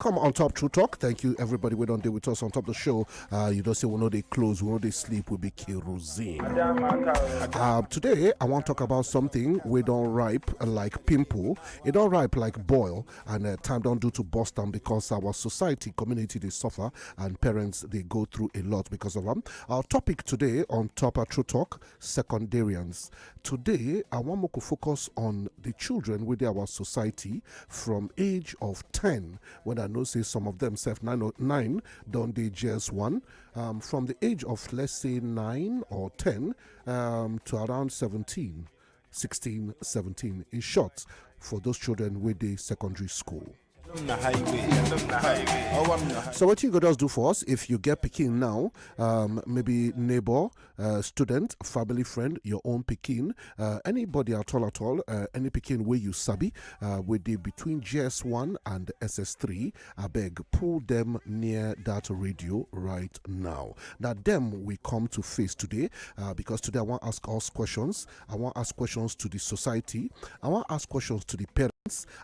Come on top, True Talk. Thank you, everybody. We don't deal with us on top of the show. You don't say we know they close, we know they sleep. We be kerosene. Today, I want to talk about something we don't ripe like pimple. It don't ripe like boil, and time don't do to bust them because our society, community, they suffer, and parents they go through a lot because of them. Our topic today on top of True Talk: secondarians. Today, I want to focus on the children within our society from age of 10 when I know say some of them self 9 don't they just one from the age of let's say 9 or 10 to around 17, 16, 17. In short, for those children with the secondary school. So what you gonna do for us if you get Pikin now, maybe neighbor, student, family friend, your own Pikin, anybody at all, any Pikin where you sabi, with the between GS1 and SS3, I beg pull them near that radio right now. Now them we come to face today, because today I want to ask us questions. I want to ask questions to the society. I want to ask questions to the parents.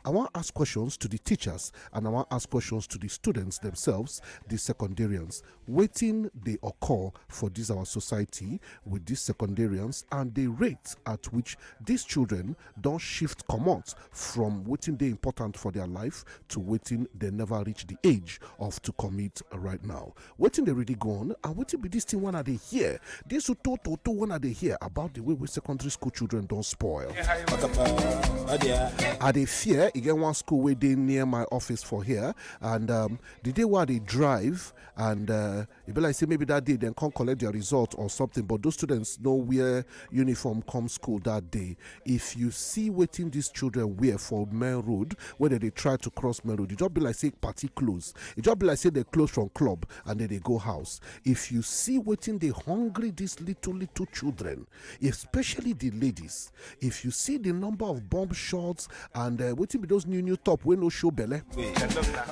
I want to ask questions to the teachers, and I want to ask questions to the students themselves, the secondarians. Wetin they occur for this our society with these secondarians and the rate at which these children don't shift command from wetin they important for their life to wetin they never reach the age of to commit right now. Wetin they really go on, and wetin be this thing when are they hear? This to when are they hear about the way we secondary school children don't spoil? Are they fear? You get one school where they near my office for here, and the day where they drive, and it be like say maybe that day they can't collect their result or something, but those students know wear uniform come school that day. If you see waiting these children wear for main road, whether they try to cross main road, it just be like say party close. It just be like say they close from club and then they go house. If you see waiting they hungry these little children, especially the ladies, if you see the number of bomb shots and waiting be those new top wey no show belle,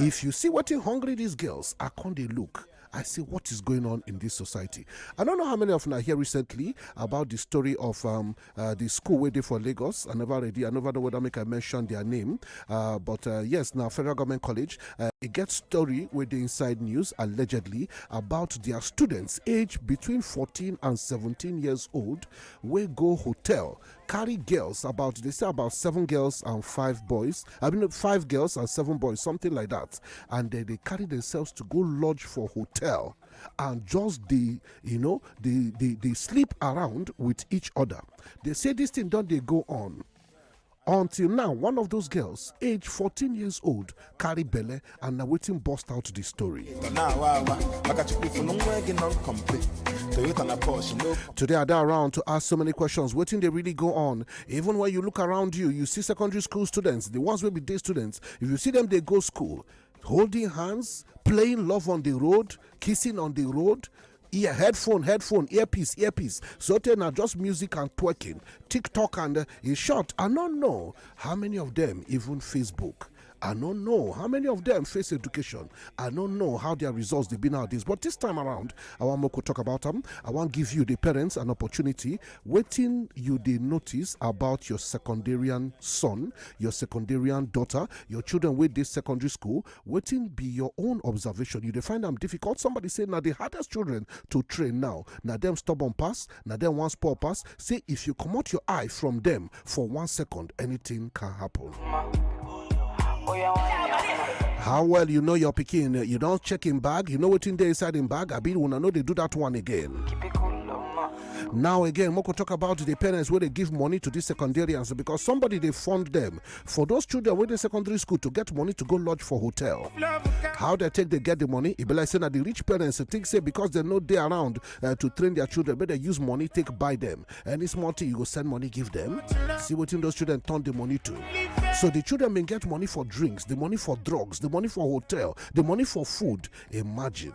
if you see waiting hungry these girls, I can't they look. I say, what is going on in this society? I don't know how many of you are here recently about the story of the school where they for Lagos. I never know whether I mention their name. But yes, now Federal Government College, it gets story with the inside news allegedly about their students aged between 14 and 17 years old where go hotel, carry girls they say about 7 girls and 5 boys. 5 girls and 7 boys, something like that. And they carry themselves to go lodge for hotel. And just they sleep around with each other. They say this thing don't they go on until now. One of those girls, age 14 years old, carry belle, and now waiting bust out the story. Today I die around to ask so many questions. Waiting they really go on. Even when you look around you see secondary school students, the ones will be day students. If you see them, they go school, holding hands, playing love on the road, kissing on the road, headphone, earpiece. So now just music and twerking, TikTok, and in short, I don't know how many of them even Facebook. I don't know how many of them face education. I don't know how their results they've been nowadays. But this time around, I want to talk about them. I want to give you, the parents, an opportunity. Waiting you they notice about your secondarian son, your secondarian daughter, your children with this secondary school. Waiting be your own observation. You find them difficult. Somebody say now the hardest children to train now. Now them stubborn pass. Now them one sport pass. Say if you come out your eye from them for 1 second, anything can happen. How well you know your Pikin? You don't check in bag. You know what's in there inside in bag. I mean, when I know they do that one again. Now again, Moko talk about the parents where they give money to these secondarians because somebody they fund them for those children with the secondary school to get money to go lodge for hotel. How they get the money? It be like saying that the rich parents think say because they're not there around to train their children, but they use money take buy them. Any small thing you go send money give them. See what in those children turn the money to. So the children may get money for drinks, the money for drugs, the money for hotel, the money for food. Imagine.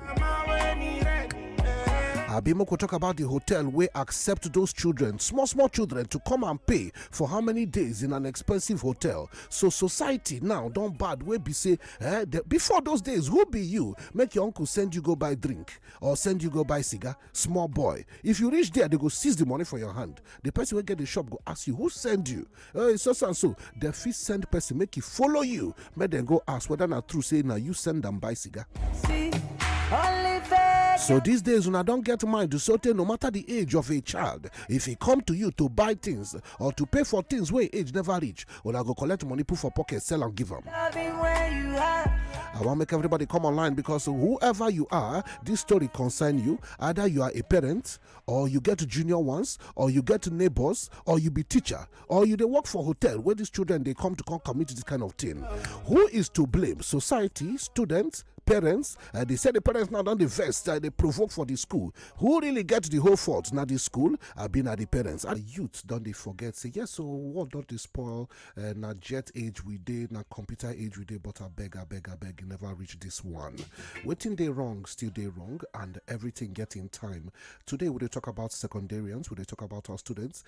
Abimoko talk about the hotel where accept those children, small children, to come and pay for how many days in an expensive hotel. So society now don't bad where be say before those days, who be you? Make your uncle send you go buy drink or send you go buy cigar. Small boy. If you reach there, they go seize the money for your hand. The person will get the shop go ask you who send you. It's so and so. The fee send person make it follow you. Make them go ask whether not true say now you send them buy cigar. See, so these days, when I don't get mind to certain, no matter the age of a child, if he come to you to buy things or to pay for things where age never reach, when I go collect money, put for pocket, sell and give them. I want to make everybody come online because whoever you are, this story concern you. Either you are a parent, or you get junior ones, or you get neighbors, or you be teacher, or you they work for hotel where these children they come commit this kind of thing. Who is to blame? Society, students, parents? They say the parents now don't invest, they provoke for the school. Who really get the whole fault? Now the school, been at the parents. And youth don't they forget? Say yes. So what don't they spoil? Now jet age we did, now computer age we did, but I beg, you never reach this one. Wetin they wrong, still they wrong, and everything get in time. Today we talk about secondarians. We talk about our students,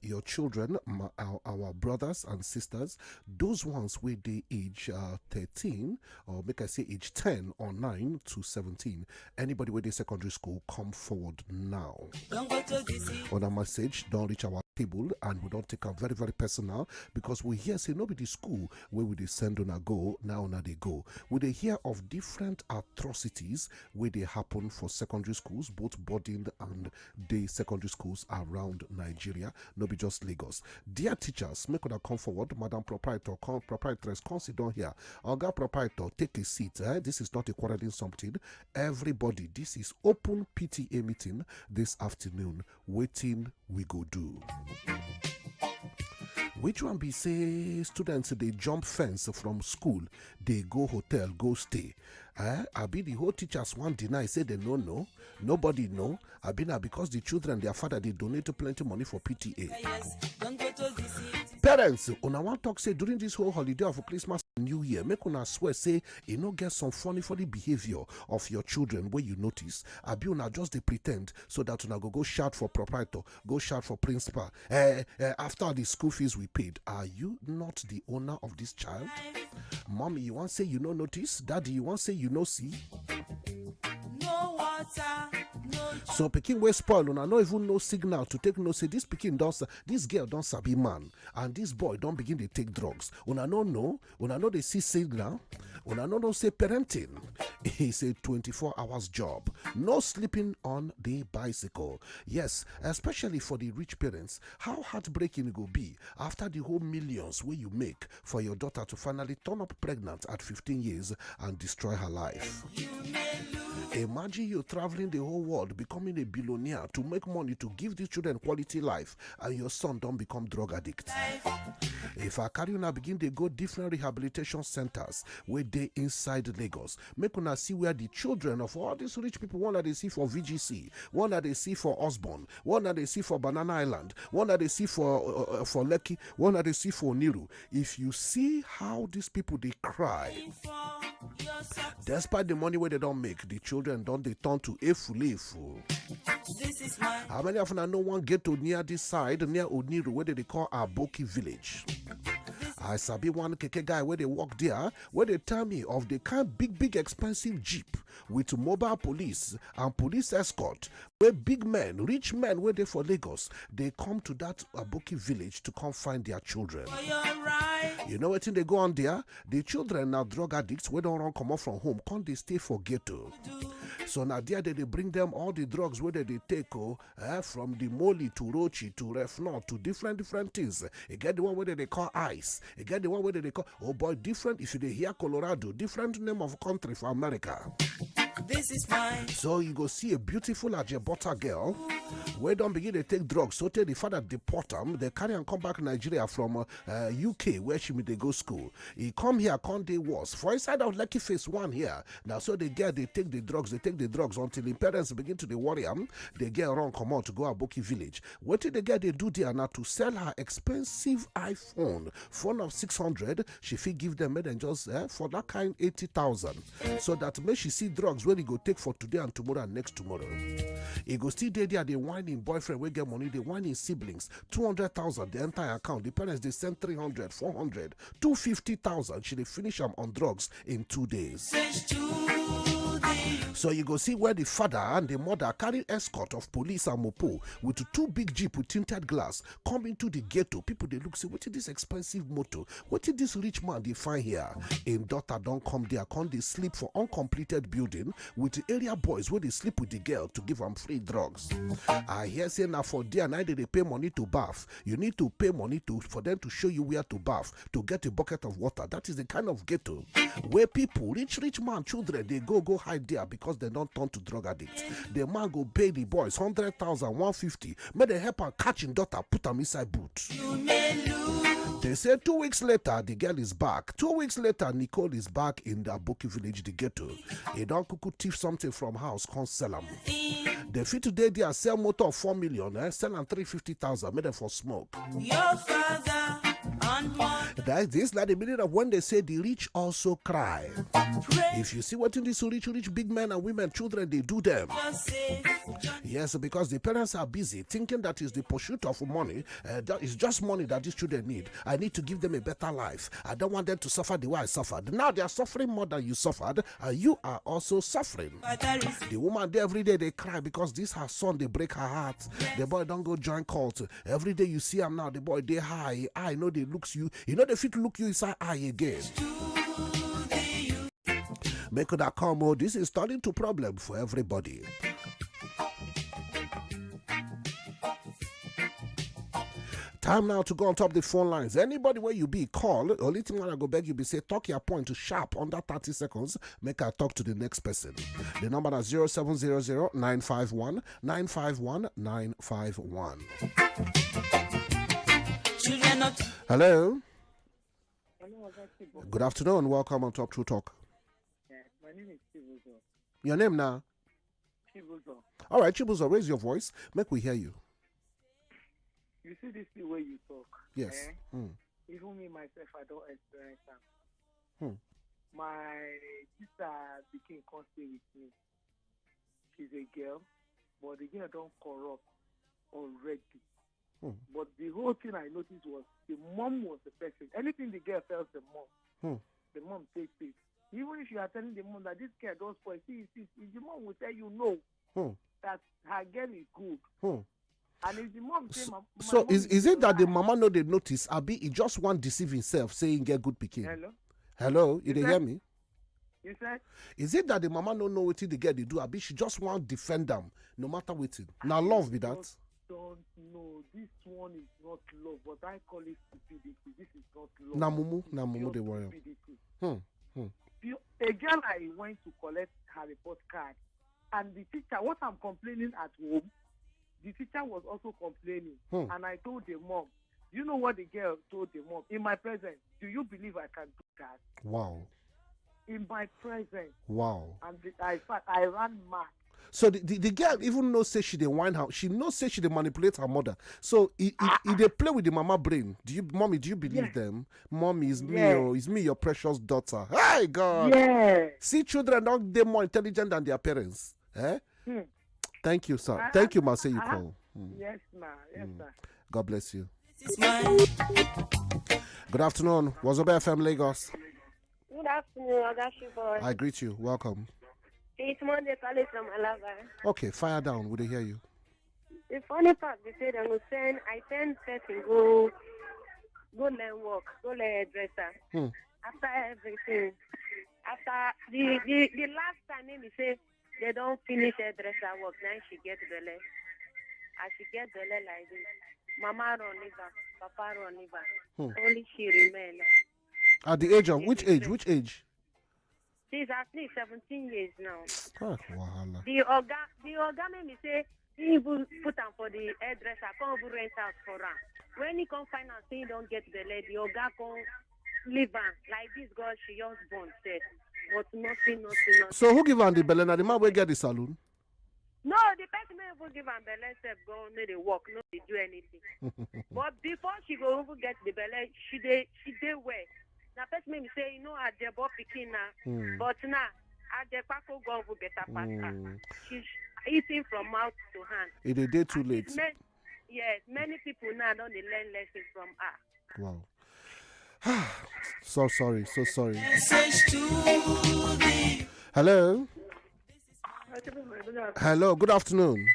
your children, our brothers and sisters. Those ones where they age 13, or make I say age 10 or 9 to 17. Anybody with a secondary school, come forward now. On a message, don't reach our table, and we don't take a very, very personal, because we hear say nobody school where we they send on a go, now on a they go. We they hear of different atrocities where they happen for secondary schools, both boarding and day secondary schools around Nigeria, no be just Lagos. Dear teachers, make una come forward. Madam Proprietor, proprietress, come sit down here. Oga Proprietor, take a seat. This is not a quarreling something. Everybody, this is open PTA meeting this afternoon. Wetin we go do. Which one be say students they jump fence from school, they go hotel, go stay. I be the whole teachers one deny, say they no know, nobody know. I be now because the children, their father, they donate plenty money for PTA. Yes, don't go to parents, una want talk say during this whole holiday of Christmas and New Year, make una swear say you know get some funny behavior of your children where you notice. I be una just they pretend so that una go shout for proprietor, go shout for principal. After the school fees we paid, are you not the owner of this child? Mommy, you want say you no notice? Daddy, you want say you no see? No water, no. So Pikin wey spoil, una no even no signal to take no say this Pikin this girl don't sabi man, and this boy don't begin to take drugs. Una no know, una no they see signal, una no say parenting. It's a 24 hours job. No sleeping on the bicycle. Yes, especially for the rich parents. How heartbreaking it will be after the whole millions where you make for your daughter to finally turn up pregnant at 15 years and destroy her life. Imagine you traveling the whole world, becoming a billionaire to make money to give these children quality life, and your son don't become drug addict. If I carry una begin, they go different rehabilitation centers where they inside Lagos. Make una see where the children of all these rich people, one that they see for VGC, one that they see for Osborne, one that they see for Banana Island, one that they see for Lekki, one that they see for Niru. If you see how these people they cry, despite the money where they don't make, the children don't they turn to efu. How many of them know one get to near this side, near Oniru, where they call Aboki village? I sabi one keke guy where they walk there, where they tell me of the kind big expensive jeep with mobile police and police escort, where big men, rich men, where they for Lagos, they come to that Aboki village to come find their children. You know what thing they go on there? The children are drug addicts, we don't run come out from home, can't they stay for ghetto? So now there they bring them all the drugs where they take from the Molly to Rochi to Refnol to different things. You get the one where they call ice. You get the one where they call, oh boy, different. If you hear Colorado, different name of country for America. This is mine. So you go see a beautiful Ajebota girl where don't begin to take drugs. So tell the father deport them. They carry and come back Nigeria from UK where she may they go school. He come here, can't they was for inside of Lucky Face one here. Now so they take the drugs until the parents begin to the worry them. They get around come out to go Aboki village. What did they get? They do there now to sell her expensive iPhone phone of 600. She fee give them and just for that kind 80,000. So that may she see drugs when he go take for today and tomorrow and next tomorrow. He go still there, they whining boyfriend, we get money, they whining siblings, 200,000, the entire account. The parents, they send 300, 400, 250,000. She they finish them on drugs in 2 days. So you go see where the father and the mother carry escort of police and mopo with 2 big jeep with tinted glass come into the ghetto. People they look say, what is this expensive motor? What is this rich man they find here? In daughter don't come there, come they sleep for uncompleted building with the area boys where they sleep with the girl to give them free drugs. I hear say now for there now they pay money to bath. You need to pay money for them to show you where to bath to get a bucket of water. That is the kind of ghetto where people, rich man, children, they go hide there because they don't turn to drug addicts. The man go pay the boys 100,000, 150. May they help her catch in daughter, put them inside boot. They say 2 weeks later, the girl is back. 2 weeks later, Nicole is back in the Aboki village, the ghetto. He don't cuckoo thief something from house, can't sell them. They fit today, they sell motor of 4 million, sell them 350,000, made them for smoke. Your father and that is this, like the meaning of when they say the rich also cry. If you see what in these rich big men and women, children, they do them. Yes, because the parents are busy thinking that is the pursuit of money. That is just money that these children need. I need to give them a better life. I don't want them to suffer the way I suffered. Now they are suffering more than you suffered, and you are also suffering. The woman there every day they cry because this her son, they break her heart. The boy don't go join cult. Every day you see him now, the boy they high. I know they looks you. You know they fit look you inside eye again. Make that come. This is turning to problem for everybody. Time now to go on top of the phone lines. Anybody where you be, call. Only thing when I go beg you be say talk your point to sharp under 30 seconds. Make I talk to the next person. The number is 0700 951 951 951. Hello. Good afternoon. Welcome on Top True Talk. Yeah, my name is Chibuzo. Your name now? Chibuzo. All right, Chibuzo, raise your voice. Make we hear you. You see this the way you talk. Yes. Even me myself, I don't experience that. My sister Pikin can't stay with me. She's a girl, but the girl don't corrupt already. But the whole thing I noticed was the mom was the person. Anything the girl tells the mom takes it. Even if you are telling the mom that this girl don't spoil, see, the mom will tell you no, that her girl is good. And if the mom say, so is it that the mama know they notice? Abi, he just want deceive himself, saying get good Pikin. Hello, you didn't hear me? You said? Is it that the mama don't know what the girl they do? Abi, she just want defend them, no matter what it. Now love be that. Don't know. This one is not love, but I call it stupidity. This is not love. Namumu, they worry. A girl I went to collect her report card, and the teacher, what I'm complaining at home, the teacher was also complaining. And I told the mom, you know what the girl told the mom? In my presence, do you believe I can do that? Wow. In my presence. Wow. And I ran mad. So the girl even knows say she dey whine her. She knows say she dey manipulate her mother. So they play with the mama brain. Do you believe them? Mommy, is me or is me your precious daughter? Hey God. Yeah. See, children don't they more intelligent than their parents. Thank you, sir. Thank you, ma. Say you call. Yes, ma. Yes, sir. God bless you. Good afternoon. What's up, FM Lagos? Good afternoon, Boy. I greet you. Welcome. It's Monday, calling from Alava. Okay, fire down. Would they hear you? The funny part, they said I was saying I send setting go learn work, go learn hairdresser. After everything, after the last time they say they don't finish hairdresser work, now she get belly. As she get belly like this, mama run liver, papa run liver. Only she remain. At the age of which age? Which age? She's actually 17 years now. Wahala. The organ made me say he will put him for the hairdresser, come over rent out for her. When he come find out he don't get the lady, the organ come leave her. Like this girl, she just born said. But nothing. So who give her the belly? Now the man will get the saloon? No, the person will give her belly step, go, no they walk, no they do anything. But before she go over get the belly, she did well. Now, person may say, you know, I did Pikin now, but now Ajepako go over better pasta. She's eating from mouth to hand. It a day too late. Yes, many people now don't learn lessons from her. Wow. So sorry. Hello. Hello. Good afternoon.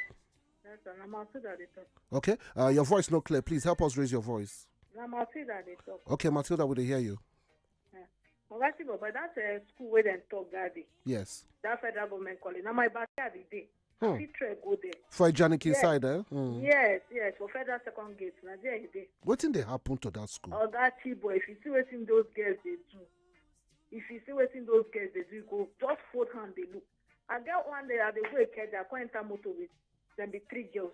Okay. Your voice not clear. Please help us raise your voice. Okay, Matilda, will they hear you? But that's a school where they talk that day. Yes. That federal government calling. Now my backyard the day. Go there. For a Janik inside, Yes, for federal second gate. Now there day. What thing they happen to that school? Oh, that boy. If you see what in those girls they do, go just fold hand they look. I get one day at the way I can't enter motor with them be 3 girls.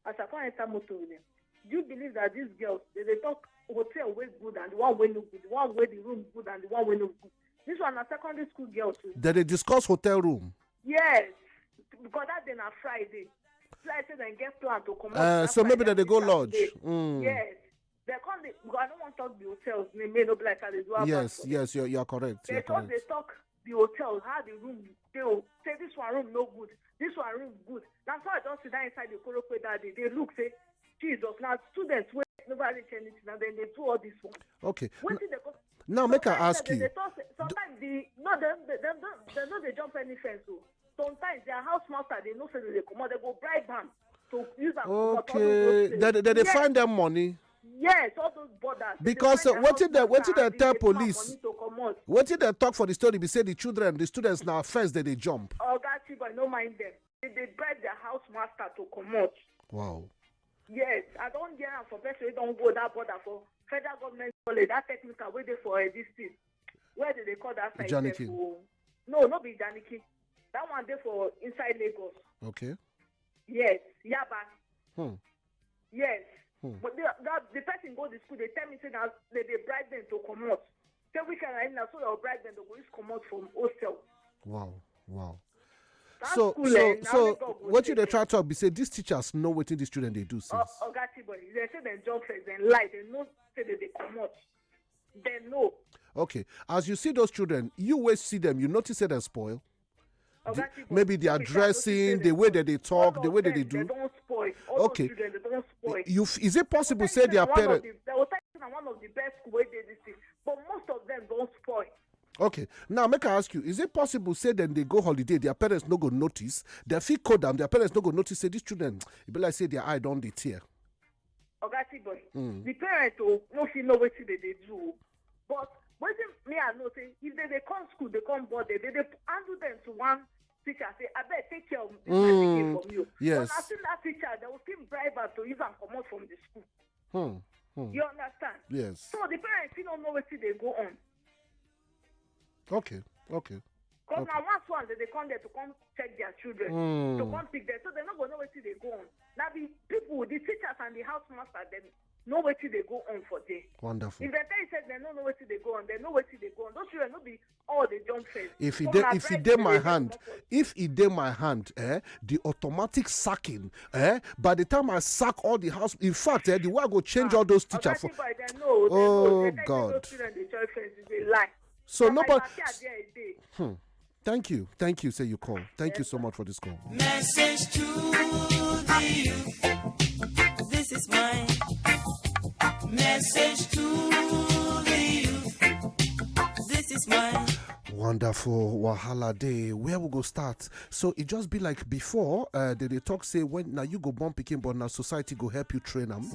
As I can't enter motor with them. Do you believe that these girls they talk hotel way good and the one way no good, the one way the room good and the one way no good? This one are secondary school girls too. Did they discuss hotel room? Yes, because that day na Friday. Friday then get plan to come out. So maybe they go lodge. Yes. They can't because I don't want to talk the hotels. They may not be like how they do. Yes, you're correct. They talk the hotels, how the room they will say this one room no good, this one room good. That's why I don't sit down inside the Korokwe that day. They look say Jesus, now students wait nobody change it and then they do all this one. Okay. When did they go? Now make I ask you. Sometimes they know they jump any fence. So sometimes their house master they know say they come out, they go bribe them to use them. Okay. They find them money. Yes, all those borders. Because what did they tell police? What did they talk for the story? They say the students now first they jump. Oh, that's but no mind them. They bribe their house master to come out. Wow. Yes, I don't get for person don't go that border for federal government college, that technical way they for this thing. Where did they call that site? Janiki. No, not be Janiki. That one there for inside Lagos. Okay. Yes, Yaba. Yes. But the person go to school, they tell me say that they bribe them to come out. Say we can so they'll bribe them to go come out from hostel. Wow. That So what you they try to be say these teachers know what the student they do since. They say they jump first, then lie, they know say that they come out. They know. Okay. As you see those children, you always see them, you notice that they spoil. Maybe they are dressing, the way that they talk, the way that they do. They don't spoil. Okay. Children, they don't spoil. Is it possible say their parents? They will take one of the best way they do this, but most of them don't spoil. Okay. Now make I ask you, is it possible say then they go holiday, their parents no go notice, they feel code them, their parents no go notice say these children, it be like say their eye don't they tear. The parents no feel know what they do. But what me I know say if they come school, they come board, they handle them to one teacher say, I bet take care of this from you. Yes. But after that teacher, they will still bribe her to even come out from the school. You understand? Yes. So the parents don't know what they go on. Okay. Because now once they come there to come check their children, to come pick them, so they're not going to know what they go on. Now the people, the teachers and the house master, they know what they go on for day. Wonderful. If they tell you they don't know what they go on, they know what they go on. Those children will be all the jump face. If it did my hand, the automatic sacking, by the time I sack all the house, in fact, the way I go change all those teachers for. Oh God. Those children, the jump face is a lie. So nobody. Thank you. Say you call. Thank you so much for this call. Message to the youth. This is my message to the youth. This is my wonderful Wahala Day. Where we go start? So it just be like before. They talk say when now you go born Pikin, but now society go help you train them.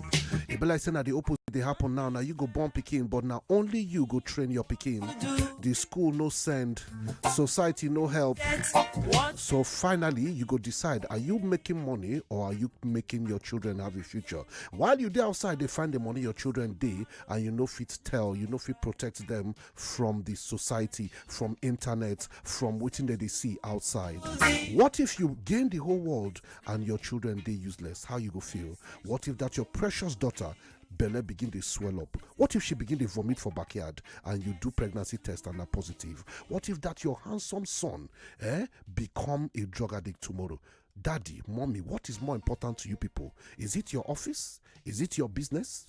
It be like saying that the opposite they happen now. Now you go born Pikin, but now only you go train your Pikin. The school no send, society no help. So finally you go decide: are you making money or are you making your children have a future? While you there outside, they find the money your children day, and you know fit tell, you know fit protect them from the society, from internet, from waiting that they see outside. What if you gain the whole world and your children they useless? How you go feel? What if that your precious daughter Belle begin to swell up? What if she begin to vomit for backyard and you do pregnancy test and are positive? What if that your handsome son become a drug addict tomorrow? Daddy, mommy, what is more important to you people? Is it your office? Is it your business?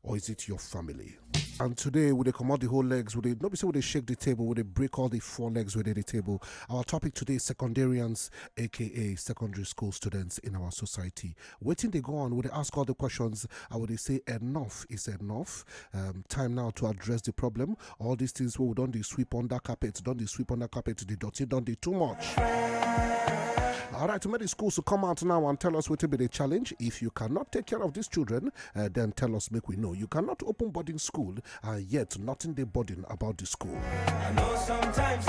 Or is it your family? And today, we come out the whole legs, with not be say we shake the table, we break all the four legs within the table. Our topic today is secondarians, aka secondary school students in our society. Waiting they go on, would they ask all the questions, I would say enough is enough. Time now to address the problem. All these things we don't sweep under carpet, the dirty, don't do too much. All right, to make the schools to come out now and tell us what will be the challenge. If you cannot take care of these children, then tell us, make we know. You cannot open boarding school and yet nothing they burden about the school. I know sometimes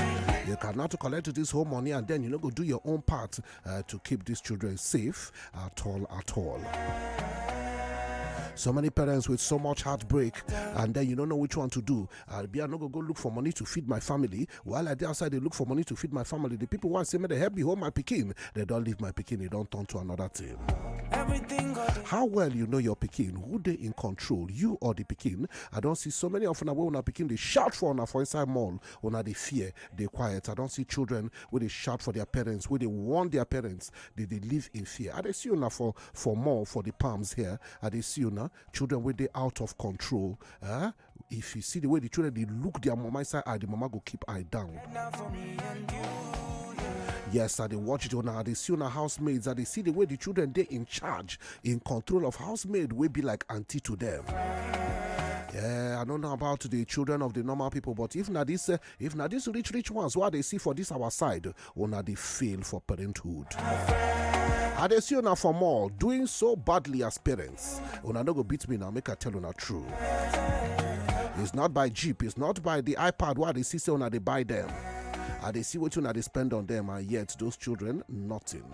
You cannot collect this whole money and then go do your own part to keep these children safe at all. So many parents with so much heartbreak, and then you don't know which one to do. I'm not going to go look for money to feed my family. While I dey outside, they look for money to feed my family. The people want to say, me they help me hold my Pikin. They don't leave my Pikin. They don't turn to another thing. How well you know your Pikin? Who they in control? You or the Pikin? I don't see so many of them when Pikin they shout for inside mall. When they fear, they quiet. I don't see children where they shout for their parents, where they warn their parents. They live in fear. I dey see you now for more for the palms here. I dey see you now. Children where they out of control. If you see the way the children they look their mama side, the mama go keep eye down. Yes, they watch it on they see on housemaids, they see the way the children they in charge, in control of housemaid will be like auntie to them. Yeah, I don't know about the children of the normal people, but if not this rich ones, what they see for this our side, they fail for parenthood. And they see now for more doing so badly as parents. Una no go beat me now, make I tell you true. It's not by Jeep, it's not by the iPad what they see say they buy them. And they see what they spend on them, and yet those children nothing.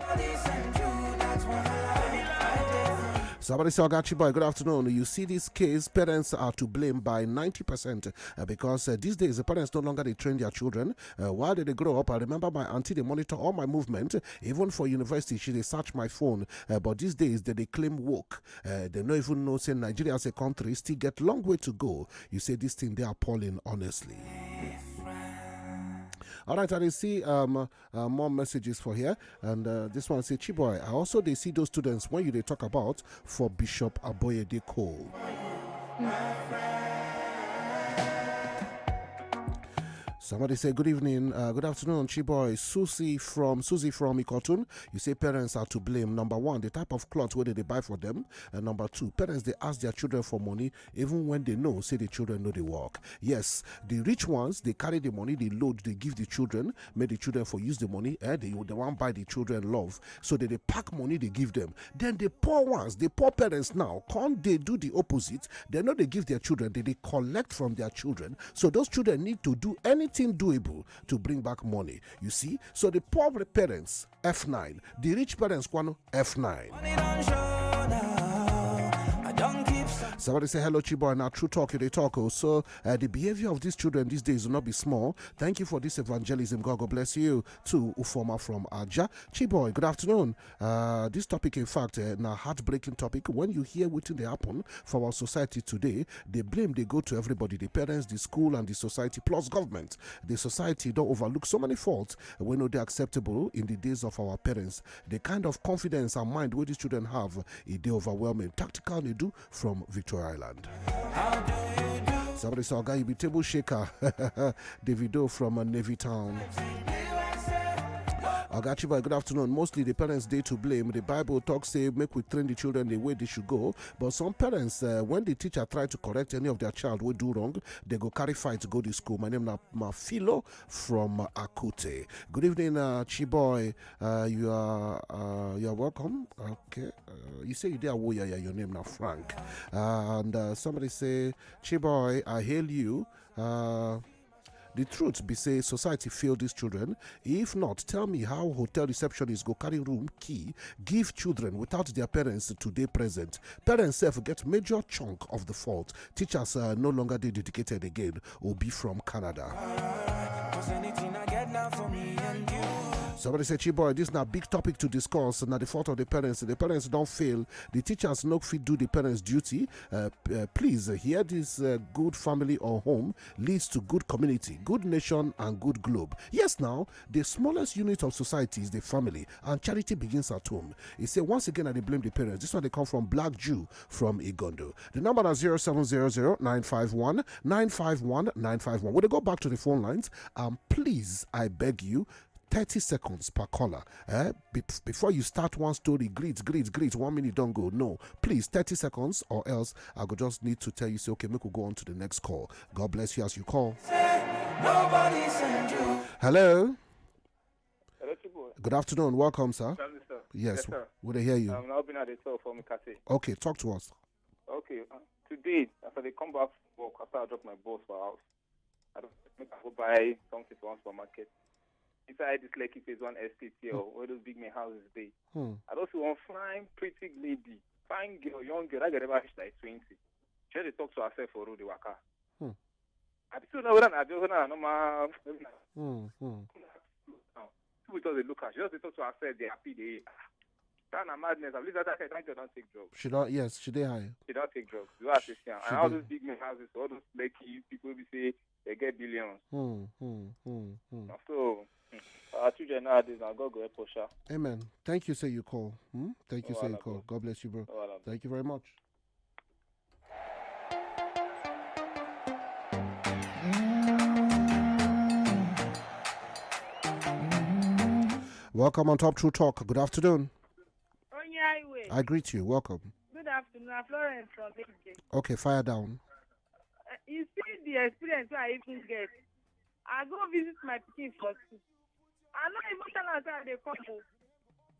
Somebody say, Ogachi boy, good afternoon. You see this case, parents are to blame by 90% because these days the parents no longer they train their children. While they grow up, I remember my auntie, they monitor all my movement. Even for university, they search my phone. But these days, they claim woke. They don't even know, say Nigeria as a country still get long way to go. You say this thing, they are appalling, honestly. All right, I see more messages for here, and this one says, Chiboy, I also they see those students when they talk about for Bishop Aboyede Cole. Somebody say, good evening, good afternoon, Chiboy. Susie from Ikotun. You say parents are to blame. Number one, the type of clothes where they buy for them. And number two, parents, they ask their children for money, even when they know, say the children know they work. Yes, the rich ones, they carry the money, they load, they give the children, make the children for use the money, they want buy the children love. So they pack money, they give them. Then the poor ones, the poor parents now, can't they do the opposite? They know they give their children, they collect from their children. So those children need to do anything doable to bring back money. You see? So the poor parents, F9. The rich parents, F9. Somebody say, hello, Chiboy. Now, true talk, they talk. So, the behavior of these children these days will not be small. Thank you for this evangelism. God bless you. To Ufoma from Aja. Chiboy, good afternoon. This topic, in fact, now heartbreaking topic. When you hear what they happen for our society today, the blame they go to everybody, the parents, the school, and the society, plus government. The society don't overlook so many faults when they're acceptable in the days of our parents. The kind of confidence and mind where these children have, they overwhelming. Tactical they do from Victoria Island. Somebody saw a guy, you be table shaker. Davido from Navy Town. Agachiba, good afternoon. Mostly the parents they to blame. The Bible talks say make we train the children the way they should go. But some parents, when the teacher try to correct any of their child will do wrong, they go carry fight to go to school. My name is Mafilo from Akute. Good evening, Chiboy. You are welcome. Okay. You say you there, your name now Frank. And somebody say, Chiboy, I hail you. The truth be say society fail these children. If not, tell me how hotel receptionists go carry room key, give children without their parents today present. Parents self get major chunk of the fault. Teachers are no longer dedicated again. Obi from Canada. Somebody said, Chiboy, this is not a big topic to discuss. Not the fault of the parents. The parents don't fail. The teachers no fit do the parents' duty. Please, here this good family or home leads to good community, good nation, and good globe. Yes, now, the smallest unit of society is the family, and charity begins at home. He said, once again, I blame the parents. This one, they come from Black Jew from Igondo. The number is 0700-951-951-951. We'll go back to the phone lines. Please, I beg you, 30 seconds per caller. Before you start one story, greet. 1 minute, don't go. No, please, 30 seconds, or else I could just need to tell you, say, okay, make we go on to the next call. God bless you as you call. Hello. Good afternoon. Welcome, sir. Yes, sir. Would I hear you? I'm now been at the store for me, Kate. Okay, talk to us. Okay, today, after they come back from work, after I drop my boss for house, I don't think I go buy something for one supermarket. Inside this Lekki Phase 1 estate here, where those big main houses they. I don't see one fine, pretty lady, fine girl, young girl, I get about like 20. She had to talk to herself for road, the waka. I still know that I just know my. People just look at. She just talk to herself. They happy. They. That's a madness. At least that I don't take drugs. She don't. Yes, she did high. She don't take drugs. You have to see. And all those big men houses, all those lucky people, we say they get billions. So our children nowadays, now God go help us. Amen. Thank you. Say you call. Thank you. Say you call. God bless you, bro. Thank you very much. Welcome on Top True Talk. Good afternoon. I greet you. Welcome. Good afternoon. I'm Florence from Pikin. Okay, fire down. You see the experience I even get. I go visit my Pikin for school. I know even tell us how they come.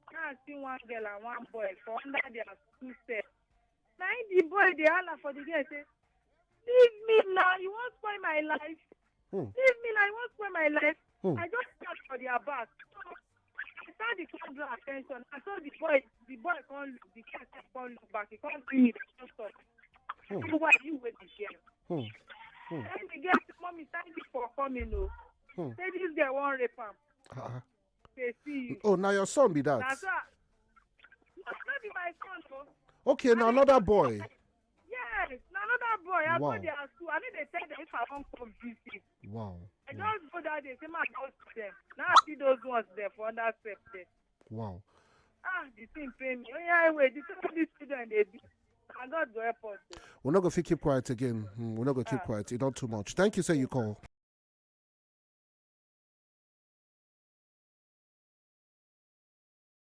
I see one girl and one boy for under their school set. Now the boy, they holler for the girl, say, leave me now, you won't spoil my life. Leave me now, you won't spoil my life. I just sat for their back. I saw the crowd draw attention. I saw the boy can't look, the girl can't look back. He can't see me, they can't stop. So why you with the girl? And the girl said, Mommy, thank you for coming, Say this girl won't rape him. They see you. Oh, now your son be that? That's right. No, be my son, Okay, now another boy. Yes, now another boy. I Wow. go there school. I need to tell them if I won't come visit. Wow. I just go there, they say, man, go to them. Now I see those ones there for under step there. Wow. The thing pay me. Oh, yeah, wait, this is what these children they do. I got the airport. We're not going to keep quiet again. We're not going to keep quiet. It's not too much. Thank you, say you call.